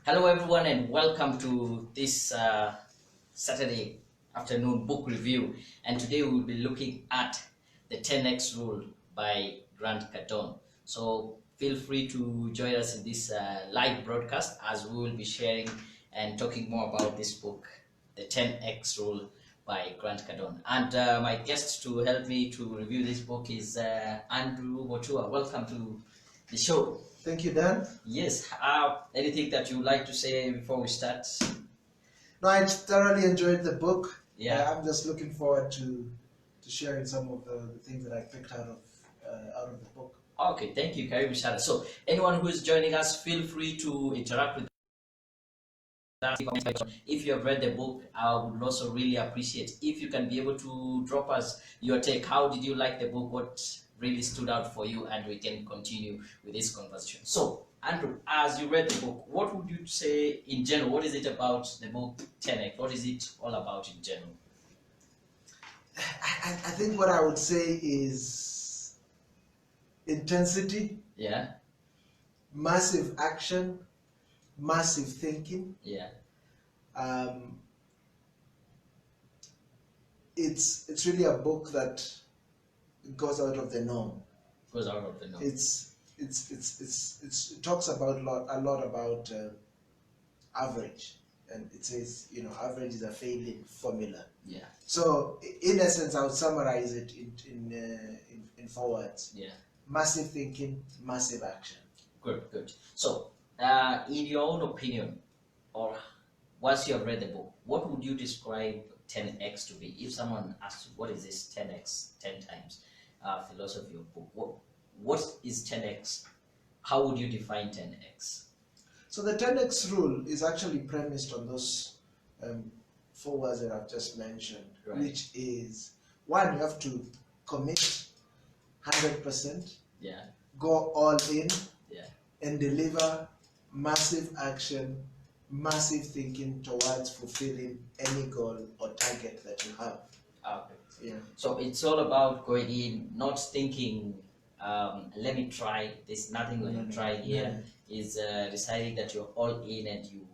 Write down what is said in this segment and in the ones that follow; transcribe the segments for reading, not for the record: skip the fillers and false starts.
Hello, everyone, and welcome to this Saturday afternoon book review. And today we'll be looking at the 10x rule by Grant Cardone. So feel free to join us in this live broadcast as we will be sharing and talking more about this book, the 10x rule by Grant Cardone. And my guest to help me to review this book is Andrew Mutua. Welcome to the show. Thank you, Dan. Yes. Anything that you would like to say before we start? No, I thoroughly enjoyed the book. Yeah. I'm just looking forward to sharing some of the things that I picked out of the book. Okay. Thank you, Karim Shara. So, anyone who is joining us, feel free to interact with us. If you have read the book, I would also really appreciate if you can be able to drop us your take. How did you like the book? What really stood out for you? And we can continue with this conversation. So, Andrew, as you read the book, what would you say in general? What is it about the book 10x? What is it all about in general? I think what I would say is intensity, Yeah. massive action, massive thinking. Yeah. Um, it's really a book that goes out of the norm. Goes out of the norm. It talks about a lot about average, and it says average is a failing formula. Yeah. So in essence, I would summarize it in 4 words: Yeah. massive thinking, massive action. Good. Good. So, in your own opinion, or once you have read the book, what would you describe 10x to be? If someone asks you, what is this 10x, 10 times philosophy of book, what is 10x? How would you define 10x? So the 10x rule is actually premised on those 4 words that I've just mentioned, Right. which is: one, you have to commit 100%, Yeah. go all in, Yeah. and deliver massive action, massive thinking towards fulfilling any goal or target that you have. Okay. Yeah. So it's all about going in, not thinking, let me try. There's nothing like try here. Is deciding that you're all in and you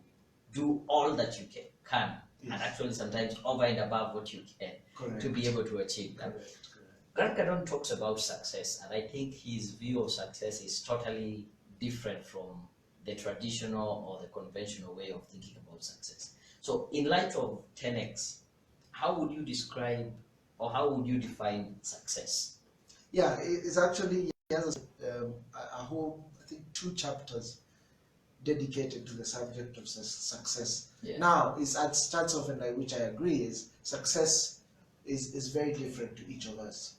do all that you can. Yes. And actually sometimes over and above what you can. Correct. To be able to achieve that. Correct. Grant Cardone talks about success, and I think his view of success is totally different from the traditional or the conventional way of thinking about success. So, in light of 10x, how would you describe or how would you define success? Yeah, it's actually, he has a whole, I think, 2 chapters dedicated to the subject of success. Yeah. Now, it starts off, and which I agree, is success is very different to each of us,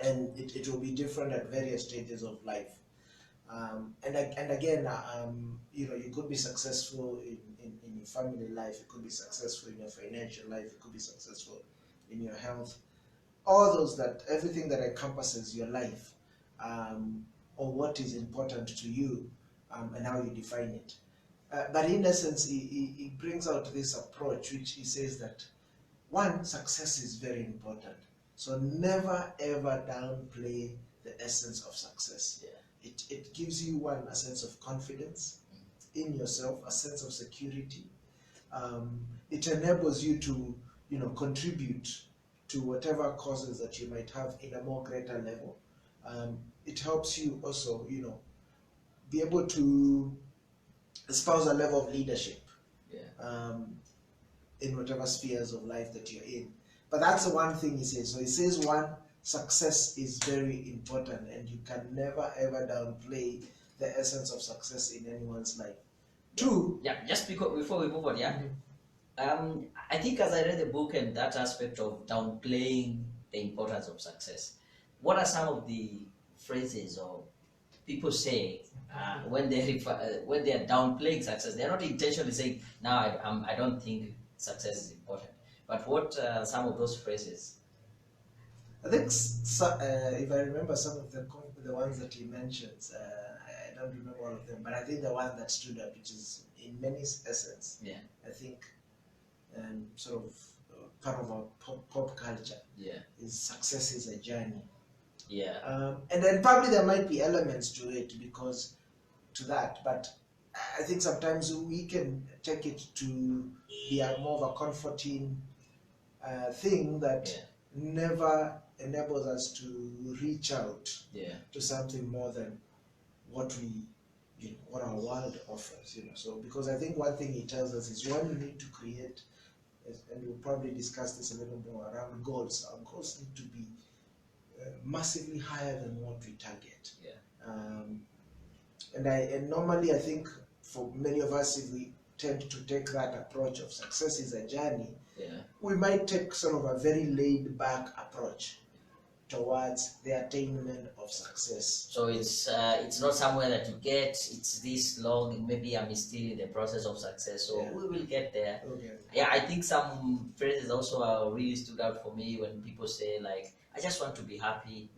and it will be different at various stages of life. And again, you could be successful in your family life, you could be successful in your financial life, you could be successful in your health, all those, that everything that encompasses your life, or what is important to you, and how you define it. But in essence, he brings out this approach, which he says that, one, success is very important. So never ever downplay the essence of success. Yeah. It gives you, one, a sense of confidence in yourself, a sense of security. It enables you to contribute to whatever causes that you might have in a more greater level. It helps you also be able to espouse a level of leadership. Yeah. In whatever spheres of life that you're in. But that's the one thing he says. So he says, one, success is very important, and you can never ever downplay the essence of success in anyone's life. Two, Yeah, just before we move on, yeah. I think as I read the book and that aspect of downplaying the importance of success, what are some of the phrases or people say when when they are downplaying success? They're not intentionally saying, "No, I don't think success is important." But what are some of those phrases? I think, if I remember some of the ones that he mentions, I don't remember all of them, but I think the one that stood up, which is in many essence, Yeah. I think, sort of part of our pop culture, Yeah. is success is a journey. Yeah. And then probably there might be elements to it because to that, but I think sometimes we can take it to be a more of a comforting thing that Yeah. never enables us to reach out Yeah. to something more than what what our world offers. So because I think one thing it tells us is, one, you need to create, and we'll probably discuss this a little more around goals. Our goals need to be massively higher than what we target. Yeah. And normally I think for many of us, if we tend to take that approach of success is a journey, Yeah. we might take sort of a very laid back approach towards the attainment of success. So it's not somewhere that you get. It's this long. Maybe I'm still in the process of success. So Yeah. we will get there. Okay. Yeah, I think some phrases also really stood out for me when people say like, "I just want to be happy."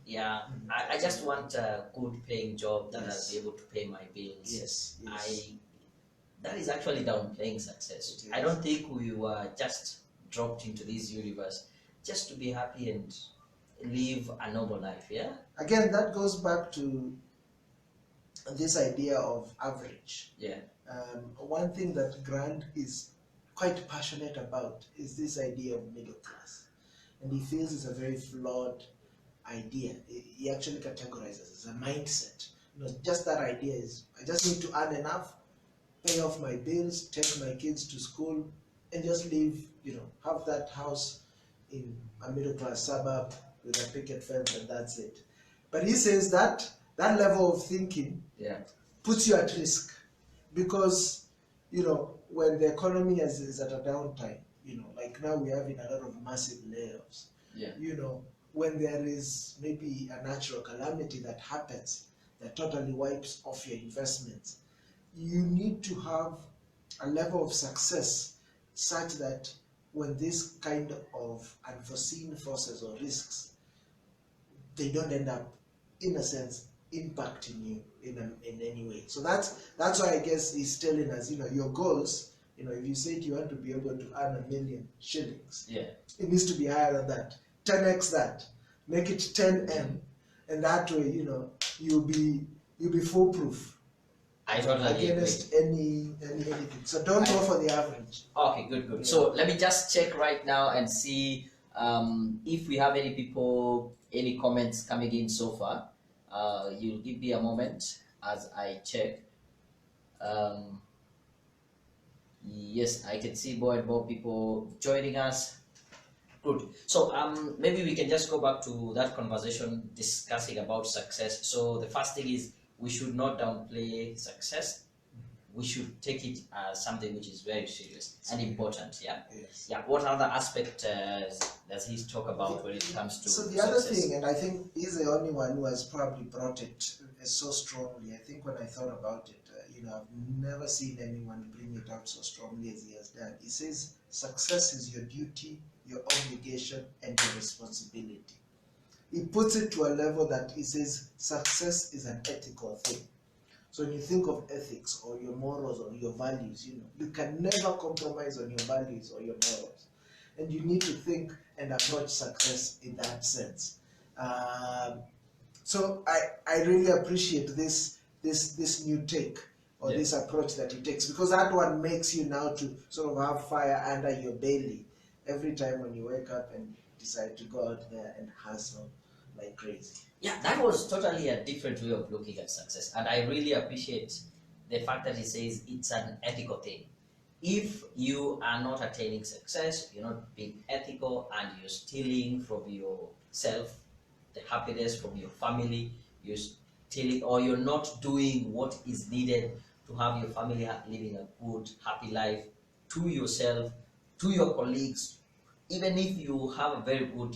Yeah, I just want a good paying job that Yes. I'll be able to pay my bills. Yes. Yes. That is actually downplaying success. I don't think we were just dropped into this universe just to be happy and live a normal life. Yeah. Again, that goes back to this idea of average. Yeah. One thing that Grant is quite passionate about is this idea of middle class, and he feels it's a very flawed idea. He actually categorizes it as a mindset. Just that idea is, I just need to earn enough, pay off my bills, take my kids to school, and just live, have that house in a middle class suburb with a picket fence, and that's it. But he says that that level of thinking, Yeah. puts you at risk, because when the economy is at a downtime, like now we're having a lot of massive layoffs. Yeah. When there is maybe a natural calamity that happens that totally wipes off your investments, you need to have a level of success such that when this kind of unforeseen forces or risks, they don't end up, in a sense, impacting you in any way. So that's why I guess he's telling us, your goals, if you say you want to be able to earn 1,000,000 shillings, Yeah. it needs to be higher than that, 10x that, make it 10M, and that way, you'll be foolproof I totally against agree. anything. So don't go for the average. Okay, good. Yeah. So let me just check right now and see if we have any people, any comments coming in so far. You'll give me a moment as I check. Yes, I can see more and more people joining us. Good. So maybe we can just go back to that conversation discussing about success. So the first thing is, we should not downplay success. We should take it as something which is very serious and important. Yeah. Yes. Yeah. What other aspect does he talk about when it comes to So the success? other thing, and I think he's the only one who has probably brought it so strongly. I think when I thought about it, I've never seen anyone bring it out so strongly as he has done. He says success is your duty, your obligation, and your responsibility. He puts it to a level that he says success is an ethical thing. So when you think of ethics or your morals or your values, you can never compromise on your values or your morals. And you need to think and approach success in that sense. So I really appreciate this new take, or this approach that he takes, because that one makes you now to sort of have fire under your belly every time when you wake up and decide to go out there and hustle like crazy. Yeah, that was totally a different way of looking at success, and I really appreciate the fact that he says it's an ethical thing. If you are not attaining success, you're not being ethical, and you're stealing from yourself, the happiness from your family, you're stealing, or you're not doing what is needed to have your family living a good, happy life, to yourself, to your colleagues, even if you have a very good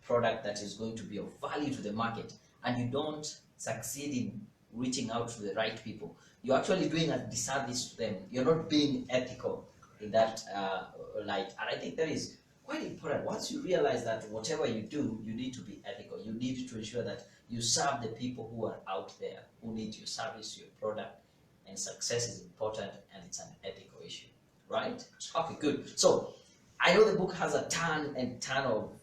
product that is going to be of value to the market, and you don't succeed in reaching out to the right people, you're actually doing a disservice to them. You're not being ethical in that light. And I think that is quite important. Once you realize that whatever you do, you need to be ethical. You need to ensure that you serve the people who are out there, who need your service, your product, and success is important, and it's an ethical issue, right? Okay, good. So I know the book has a ton and ton of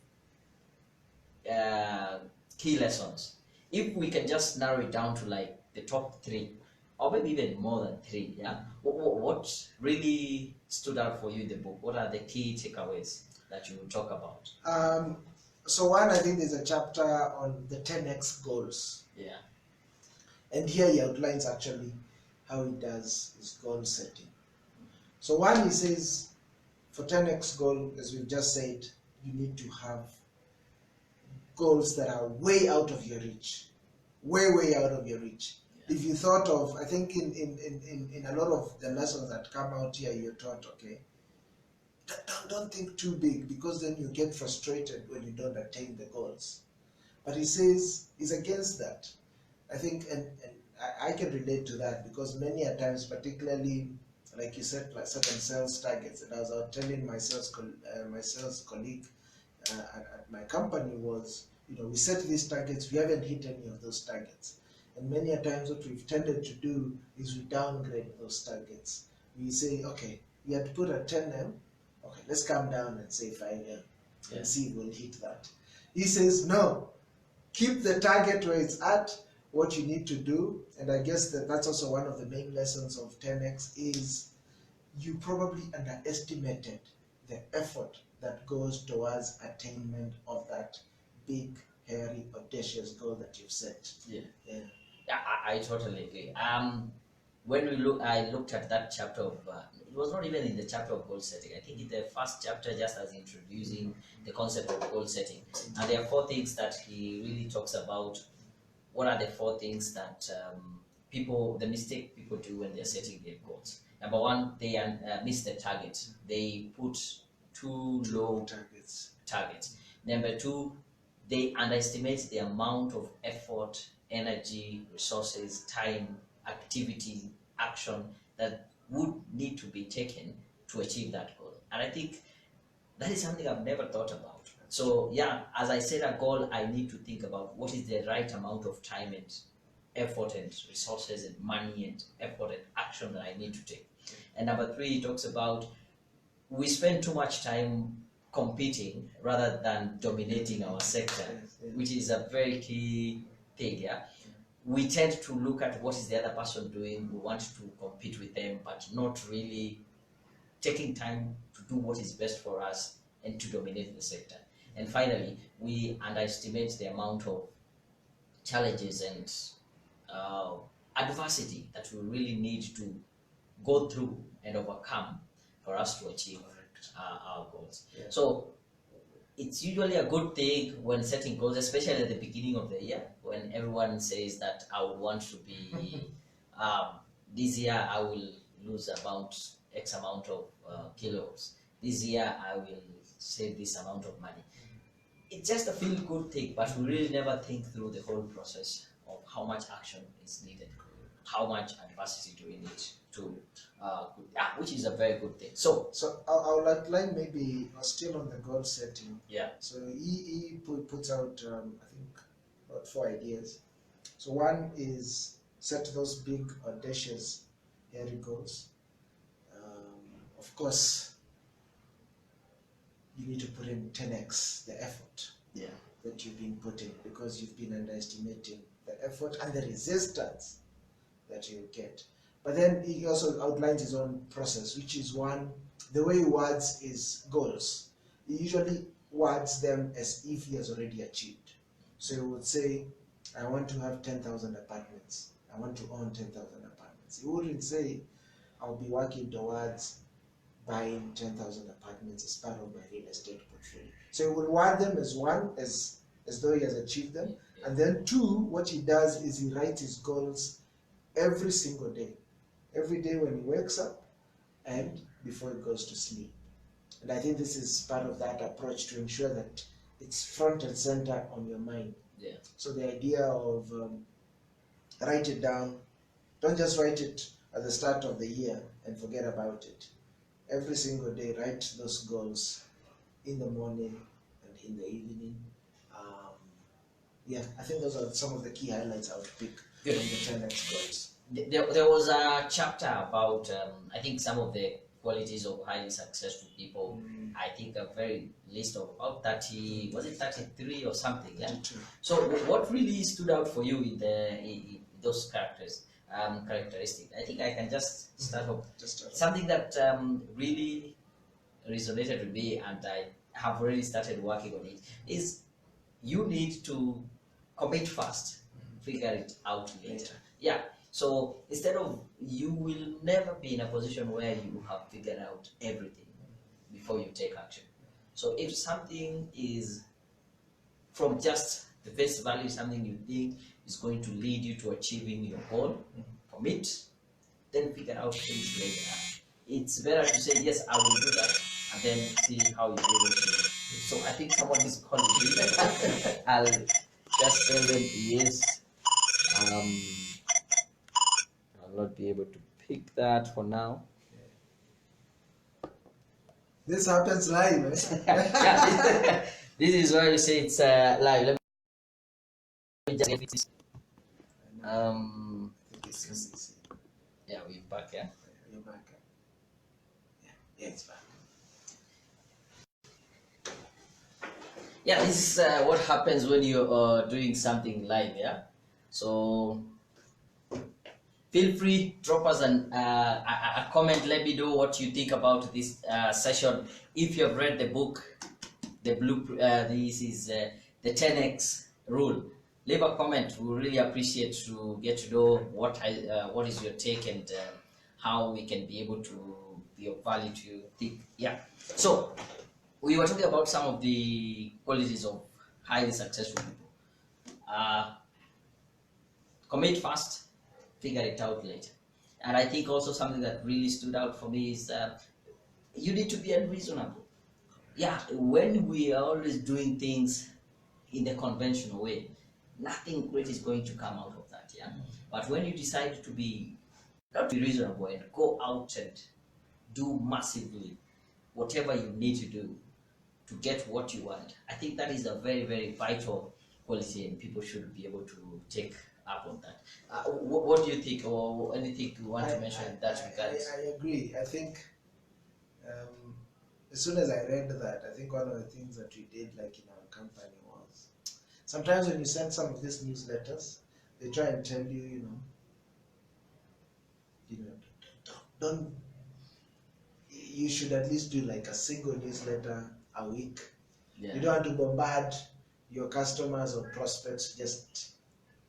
key lessons. If we can just narrow it down to like the top 3, or maybe even more than 3. Yeah. What really stood out for you in the book? What are the key takeaways that you will talk about? So one, I think there's a chapter on the 10x goals. Yeah. And here he outlines actually how he does his goal setting. So one, he says, for 10x goal, as we've just said, you need to have goals that are way out of your reach. Way out of your reach. Yeah. If you thought of, I think in a lot of the lessons that come out here, you're taught, okay, don't think too big, because then you get frustrated when you don't attain the goals. But he says he's against that. I think, and I can relate to that, because many a times, particularly like you said, like certain sales targets, and as I was telling my sales colleague at my company was, we set these targets, we haven't hit any of those targets. And many a times what we've tended to do is we downgrade those targets. We say, okay, we had to put a 10M, okay, let's come down and say 5M and see if we'll hit that. He says, no, keep the target where it's at, what you need to do. And I guess that's also one of the main lessons of 10X is you probably underestimated the effort that goes towards attainment of that big, hairy, audacious goal that you've set. Yeah. I totally agree. When I looked at that chapter of, it was not even in the chapter of goal setting. I think in the first chapter, just as introducing the concept of goal setting. And there are 4 things that he really talks about. What are the 4 things that the mistake people do when they're setting their goals? Number 1, they miss the target. They put too low targets. Number 2, they underestimate the amount of effort, energy, resources, time, activity, action that would need to be taken to achieve that goal. And I think that is something I've never thought about. So yeah, as I set a goal, I need to think about what is the right amount of time and effort and resources and money and effort and action that I need to take. And number 3, he talks about we spend too much time competing rather than dominating our sector, which is a very key thing. Yeah, we tend to look at what is the other person doing. We want to compete with them, but not really taking time to do what is best for us and to dominate the sector. And finally, we underestimate the amount of challenges and adversity that we really need to go through and overcome for us to achieve our goals. Yeah. So it's usually a good thing when setting goals, especially at the beginning of the year, when everyone says that I would want to be, this year I will lose about X amount of kilos. This year I will save this amount of money. It's just a feel-good thing, but we really never think through the whole process of how much action is needed, how much adversity do we need to, which is a very good thing. So I'll outline, maybe still on the goal setting. Yeah. So he puts out, I think, about 4 ideas. So one is set those big, audacious, hairy goals. Of course, you need to put in 10x the effort that you've been putting, because you've been underestimating the effort and the resistance that you get. But then he also outlines his own process, which is one, the way he words his goals. He usually words them as if he has already achieved. So he would say, I want to have 10,000 apartments. I want to own 10,000 apartments. He wouldn't say, I'll be working towards buying 10,000 apartments as part of my real estate portfolio. So he will word them as one, as though he has achieved them. And then 2, what he does is he writes his goals every single day. Every day when he wakes up and before he goes to sleep. And I think this is part of that approach to ensure that it's front and center on your mind. Yeah. So the idea of write it down. Don't just write it at the start of the year and forget about it. Every single day, write those goals in the morning and in the evening. I think those are some of the key highlights I would pick from the 10x goals. There was a chapter about, I think, some of the qualities of highly successful people. I think a very list of about 30, was it 33 or something? Yeah. 32. So what really stood out for you in those characters? characteristic. I think I can just start off. Just Something that really resonated with me, and I have already started working on it, is you need to commit first, figure it out later. Yeah. So instead of, you will never be in a position where you have figured out everything before you take action. So if something is from just the face value, something you think is going to lead you to achieving your goal, commit, then figure out things later. It's better to say, yes, I will do that, and then see how you do it. So I think someone is calling me. I'll just tell them yes. I'll not be able to pick that for now. This happens live, eh? Yeah, this is why you say it's live. Let me just get this. Yeah, we're back. Yeah, you're back. Yeah, it's back. Yeah, this is what happens when you're doing something live. Yeah, so feel free, drop us a comment. Let me know what you think about this session. If you have read the book, the blue, this is the 10x rule. Leave a comment. We really appreciate to get to know what is your take, and how we can be able to be of value to you. Think, yeah. So we were talking about some of the qualities of highly successful people. Commit fast, figure it out later. And I think also something that really stood out for me is you need to be unreasonable. Yeah, when we are always doing things in the conventional way, nothing great is going to come out of that. Yeah, but when you decide to be not be reasonable and go out and do massively whatever you need to do to get what you want, I think that is a very, very vital quality, and people should be able to take up on that. What do you think, or anything you want to mention in that regard? I agree. I think as soon as I read that, I think one of the things that we did, like in our company, was sometimes when you send some of these newsletters, they try and tell you, don't. You should at least do like a single newsletter a week. Yeah. You don't want to bombard your customers or prospects just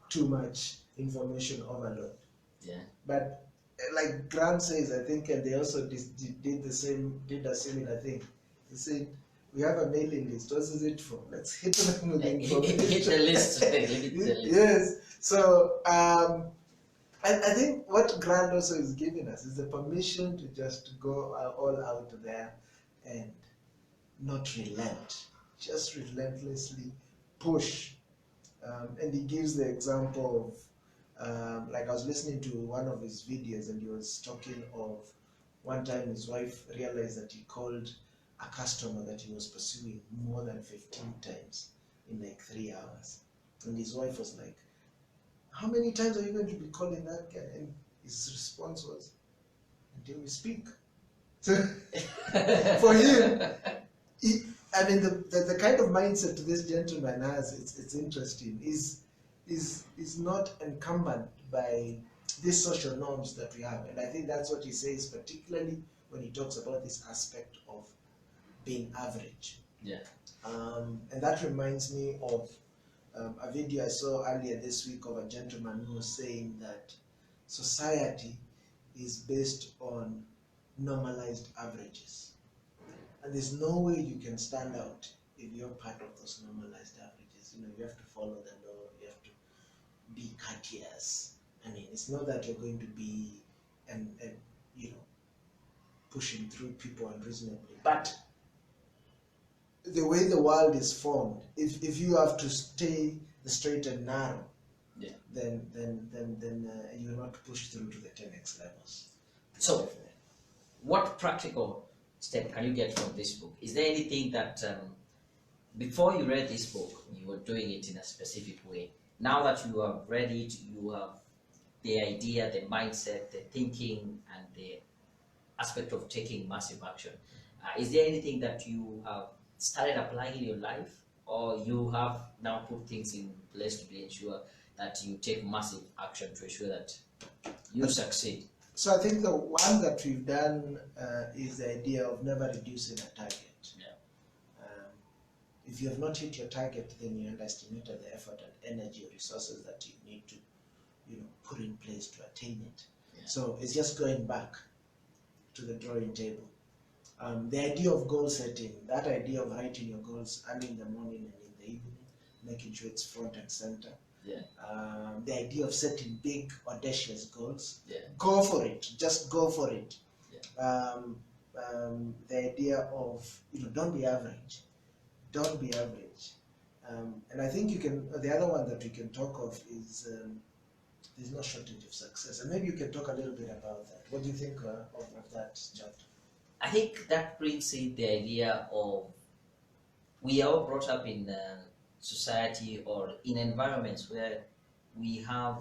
too much information overload. Yeah. But like Grant says, I think, and they also did a similar thing. They said, we have a mailing list. What is it for? Let's hit them with information. Hit the list. Yes. So I think what Grant also is giving us is the permission to just go all out there and not relent. Just relentlessly push. And he gives the example of, like I was listening to one of his videos, and he was talking of one time his wife realized that he called a customer that he was pursuing more than 15 times in like 3 hours. And his wife was like, how many times are you going to be calling that guy? And his response was, until we speak. So for him, I mean, the kind of mindset this gentleman has, it's interesting, is not encumbered by these social norms that we have. And I think that's what he says, particularly when he talks about this aspect of being average. Yeah. And that reminds me of a video I saw earlier this week of a gentleman who was saying that society is based on normalized averages. And there's no way you can stand out if you're part of those normalized averages. You have to follow the law, you have to be courteous. I mean, it's not that you're going to be and pushing through people unreasonably. But the way the world is formed, if you have to stay the straight and narrow, yeah, then you're not pushed through to the 10x levels. So, what practical step can you get from this book? Is there anything that before you read this book, you were doing it in a specific way? Now that you have read it, you have the idea, the mindset, the thinking, and the aspect of taking massive action. Is there anything that you have started applying in your life, or you have now put things in place to be ensure that you take massive action to ensure that you succeed. So I think the one that we've done is the idea of never reducing a target. Yeah. If you have not hit your target, then you underestimated the effort and energy or resources that you need to, put in place to attain it. Yeah. So it's just going back to the drawing table. The idea of goal setting, that idea of writing your goals early in the morning and in the evening, making sure it's front and center. Yeah. The idea of setting big, audacious goals. Yeah. Go for it. Just go for it. Yeah. The idea of, don't be average. Don't be average. And I think the other one that we can talk of is there's no shortage of success. And maybe you can talk a little bit about that. What do you think of that chapter? I think that brings in the idea of, we are all brought up in society or in environments where we have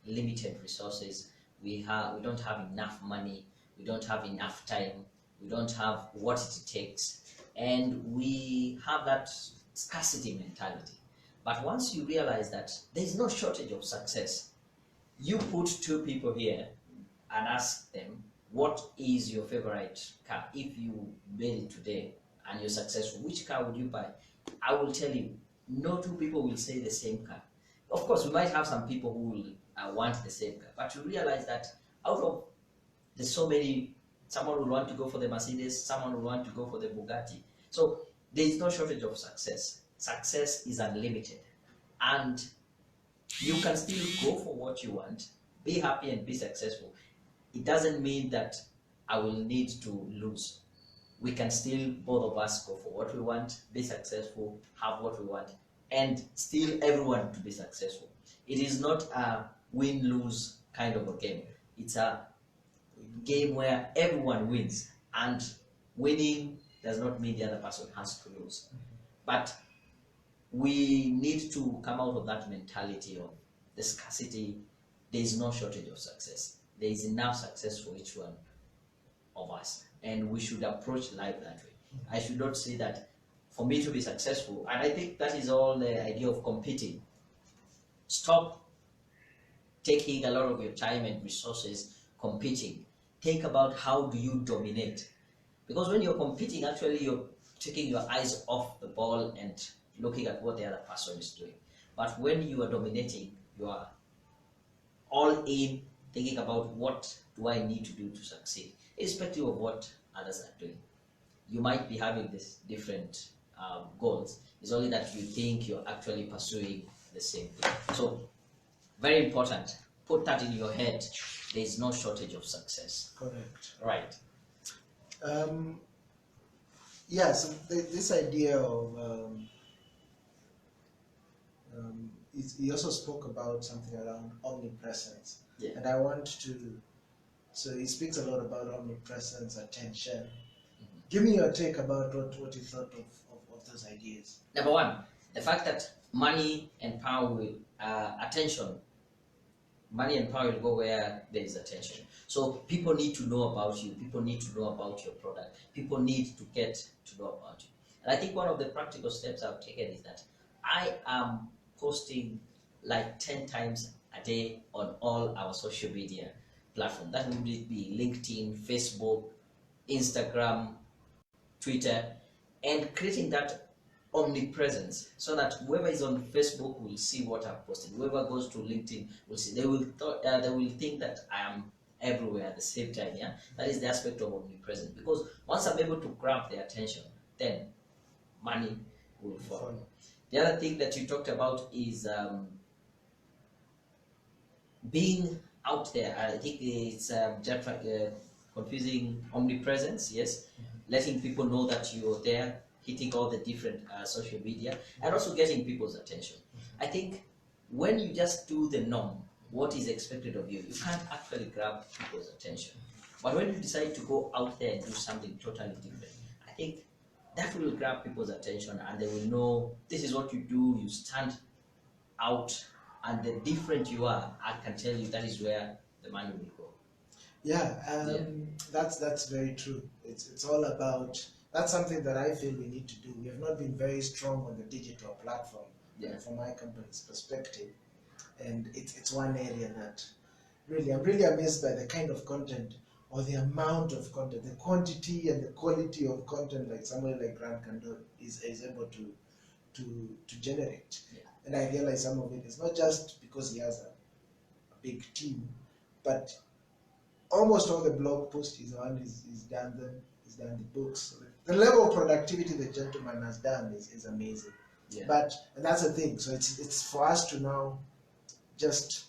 limited resources. We don't have enough money. We don't have enough time. We don't have what it takes, and we have that scarcity mentality. But once you realize that there is no shortage of success, you put two people here and ask them, what is your favorite car? If you made it today and you're successful, which car would you buy? I will tell you, no two people will say the same car. Of course, we might have some people who will want the same car, but you realize that out of the so many, someone will want to go for the Mercedes, someone will want to go for the Bugatti. So there is no shortage of success. Success is unlimited, and you can still go for what you want, be happy and be successful. It doesn't mean that I will need to lose. We can still, both of us, go for what we want, be successful, have what we want, and still everyone to be successful. It is not a win-lose kind of a game. It's a game where everyone wins, and winning does not mean the other person has to lose. But we need to come out of that mentality of the scarcity. There is no shortage of success. There is enough success for each one of us, and we should approach life that way. I should not say that for me to be successful, and I think that is all the idea of competing. Stop taking a lot of your time and resources competing. Think about how do you dominate, because when you're competing, actually you're taking your eyes off the ball and looking at what the other person is doing. But when you are dominating, you are all in, thinking about what do I need to do to succeed, irrespective of what others are doing. You might be having this different goals. It's only that you think you're actually pursuing the same thing. So, very important. Put that in your head. There is no shortage of success. Correct. Right. Yeah, so this idea of he also spoke about something around omnipresence. Yeah. And I want to, so he speaks a lot about omnipresence, attention. Give me your take about what you thought of those ideas. Number one, the fact that money and power will, money and power will go where there is attention. So people need to know about you. People need to know about your product. People need to get to know about you. And I think one of the practical steps I've taken is that I am posting like 10 times a day on all our social media platforms. That would be LinkedIn, Facebook, Instagram, Twitter, and creating that omnipresence so that whoever is on Facebook will see what I've posted. Whoever goes to LinkedIn will see. They will think that I am everywhere at the same time. Yeah, that is the aspect of omnipresence. Because once I'm able to grab their attention, then money will follow. The other thing that you talked about is being out there. I think it's confusing omnipresence. Yes, letting people know that you're there, hitting all the different social media, and also getting people's attention. I think when you just do the norm, what is expected of you, you can't actually grab people's attention. But when you decide to go out there and do something totally different, I think that will grab people's attention, and they will know this is what you do. You stand out, and the different you are, I can tell you that is where the money will go. Yeah, that's very true. It's all about, that's something that I feel we need to do. We have not been very strong on the digital platform, from my company's perspective, and it's one area that Really, I'm really amazed by the kind of content or the amount of content, the quantity and the quality of content like somebody like Grant Cardone is able to generate. Yeah. And I realize some of it is not just because he has a big team, but almost all the blog posts he's on, he's done them, he's done the books. The level of productivity the gentleman has done is amazing. Yeah. But and that's the thing. So it's for us to now just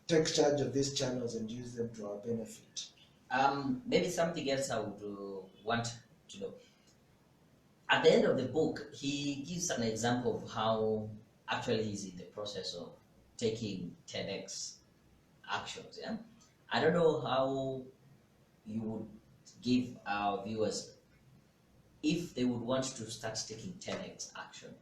take charge of these channels and use them to our benefit. Maybe something else I would want to know. At the end of the book, he gives an example of how actually he's in the process of taking 10x actions. Yeah, I don't know how you would give our viewers if they would want to start taking 10x actions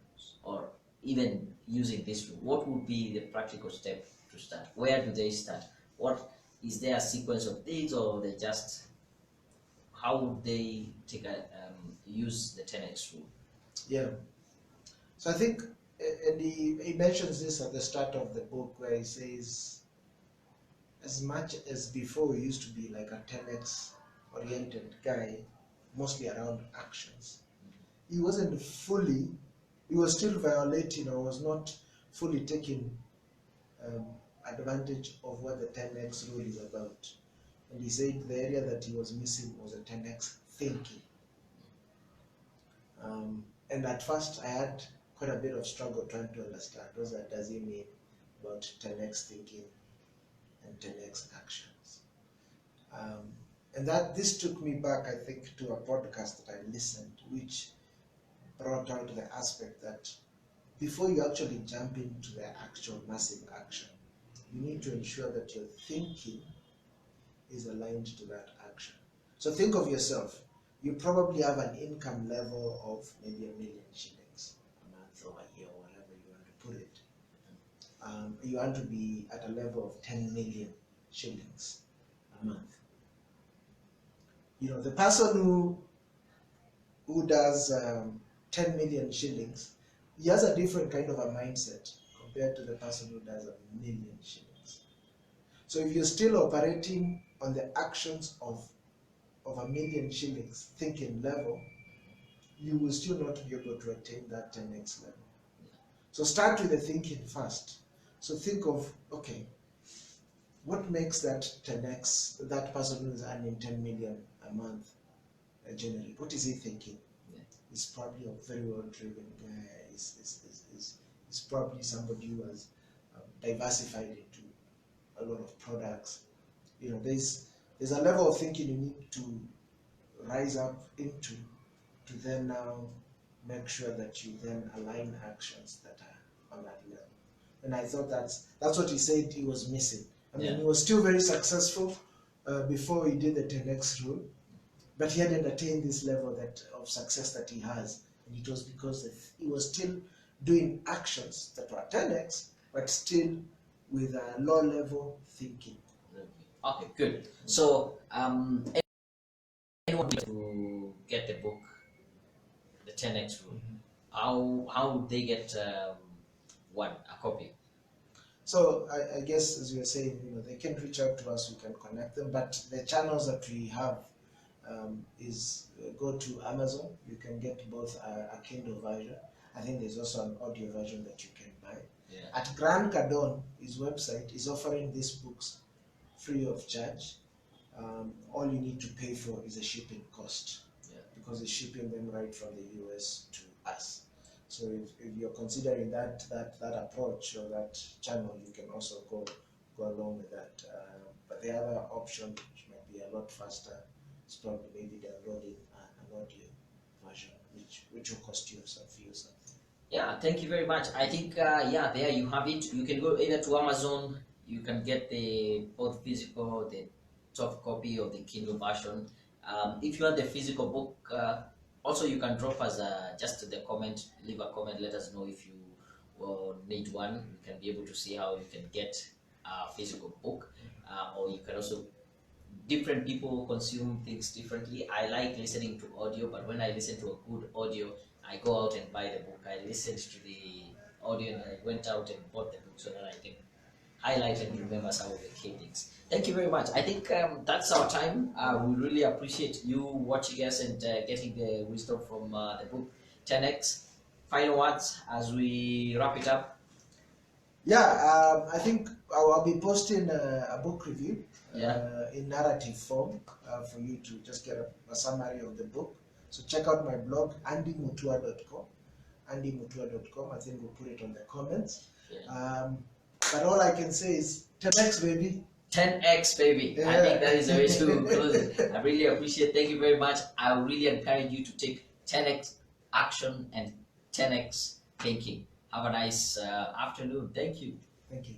or even using this tool. What would be the practical step to start? Where do they start? What is there a sequence of things, or they just how would they take use the 10x rule? Yeah. So I think, and he mentions this at the start of the book where he says, as much as before he used to be like a 10x oriented guy, mostly around actions, he wasn't fully, he was still violating or was not fully taking um, advantage of what the 10x rule is about. And he said the area that he was missing was a 10x thinking. And at first I had quite a bit of struggle trying to understand what does he mean about 10x thinking and 10x actions. And that this took me back, I think, to a podcast that I listened, which brought out the aspect that before you actually jump into the actual massive action, you need to ensure that your thinking is aligned to that action. So think of yourself. You probably have an income level of maybe £1,000,000 a month or a year, or whatever you want to put it. You want to be at a level of 10 million shillings a month. You know, the person who does 10 million shillings, he has a different kind of a mindset compared to the person who does 1,000,000 shillings. So if you're still operating on the actions of 1,000,000 shillings thinking level, you will still not be able to attain that 10x level. So start with the thinking first. So think of, okay, what makes that 10x, that person who is earning 10 million a month generate? What is he thinking? Yeah. He's probably a very well-driven guy. He's probably somebody who has diversified into a lot of products. You know, there's a level of thinking you need to rise up into to then now make sure that you then align actions that are on that level. And I thought that's what he said he was missing. I mean, he was still very successful before he did the 10x rule, but he hadn't attained this level of success that he has, and it was because he was still doing actions that were 10x, but still with a low level thinking. Okay, good. So anyone to get the book, the 10x rule, how would they get a copy? So I guess, as you were saying, you know, they can reach out to us, we can connect them, but the channels that we have is go to Amazon. You can get both a Kindle version. I think there's also an audio version that you can buy. Yeah. At Grant Cardone, his website is offering these books free of charge. All you need to pay for is a shipping cost, because he's shipping them right from the US to us. So if you're considering that approach or that channel, you can also go along with that. But the other option, which might be a lot faster, is probably maybe downloading an audio version, which will cost you some few something. Yeah, thank you very much. I think yeah, there you have it. You can go either to Amazon. You can get the both physical, the soft copy of the Kindle version. If you want the physical book, also you can drop us just the comment, leave a comment, let us know if you need one. We can be able to see how you can get a physical book, or you can also, different people consume things differently. I like listening to audio, but when I listen to a good audio, I go out and buy the book. I listened to the audio and I went out and bought the book so that I can highlight and remember some of the key things. Thank you very much. I think that's our time. We really appreciate you watching us and getting the wisdom from the book 10x. Final words as we wrap it up. Yeah, I think I'll be posting a book review in narrative form for you to just get a summary of the book. So check out my blog, andymutua.com. andymutua.com. I think we'll put it on the comments. But all I can say is 10x, baby. 10x, baby. Yeah. I think that is the way to close it. I really appreciate it. Thank you very much. I really encourage you to take 10x action and 10x thinking. Have a nice afternoon. Thank you. Thank you.